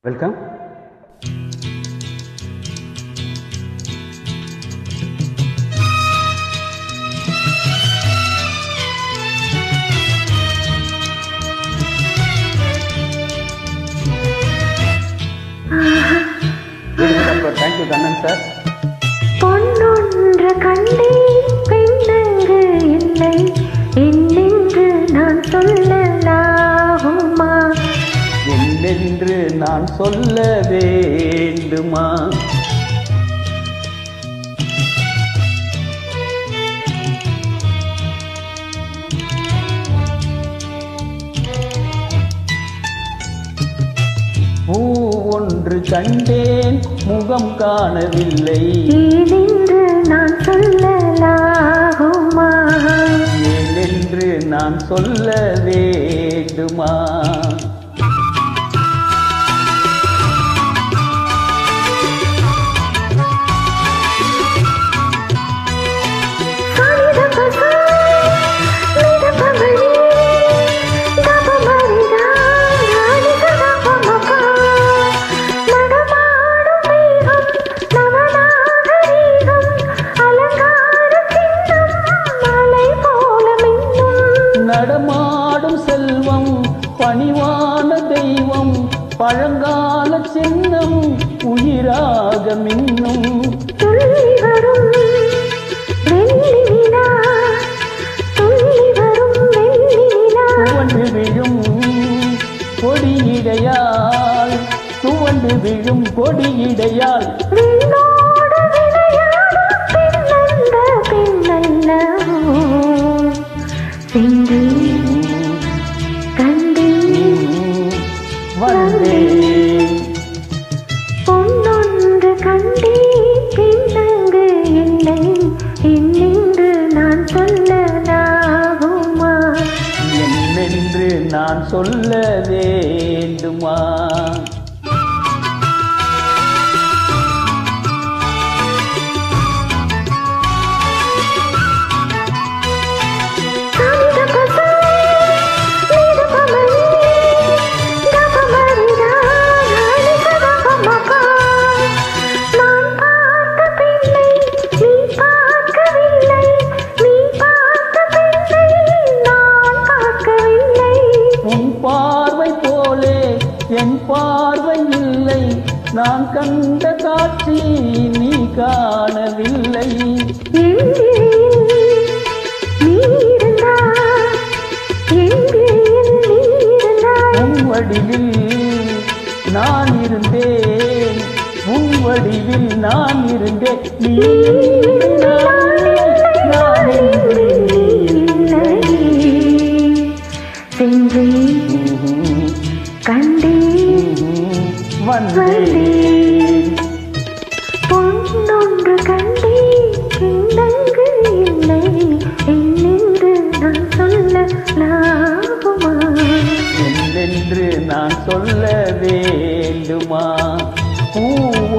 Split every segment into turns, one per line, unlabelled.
Welcome. Thank you Kannan sir.
பொன்னொன்று கண்டே பெண்ணங்கு இல்லை என்னென்று நான் சொல்லலாகுமா?
என்னென்று நான் சொல்ல வேண்டுமா? பூ ஒன்று கண்டேன் முகம் காணவில்லை
ஏனென்று நான் சொல்லலாகுமா?
ஏனென்று நான் சொல்ல வேண்டுமா? நடமாடும் செல்வம் பணிவான தெய்வம் பழங்கால சின்னம் உயிராக மின்னும் துவண்டு விழும் கொடியிடையால் துவண்டு விழும் கொடியிடையால் வந்தேன்.
பொன்னொன்று கண்டே பெண்ணங்கு இல்லை என்னென்று நான் சொல்லலாகுமா?
என்னென்று நான் சொல்ல வேண்டுமா? பார்வை போலே என் பார்வை இல்லை, நான் கண்ட காட்சி நீ காணவில்லை. உன் வடிவில் நான் இருந்தேன், உன் வடிவில் நான் இருந்தேன். நீ
கண்டே
வந்தேன்.
பொன்னொன்று கண்டே பெண்ணங்கு இல்லை என்னென்று நான் சொல்லலாகுமா?
என்னென்று நான் சொல்ல வேண்டுமா? பூ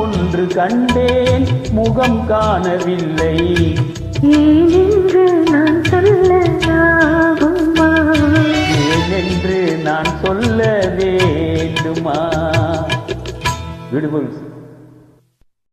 ஒன்று கண்டேன் முகம் காணவில்லை
ஏனென்று நான் சொல்லலாகுமா?
ஏனென்று நான் சொல்ல வேண்டுமா? பியூட்டிஃபுல்.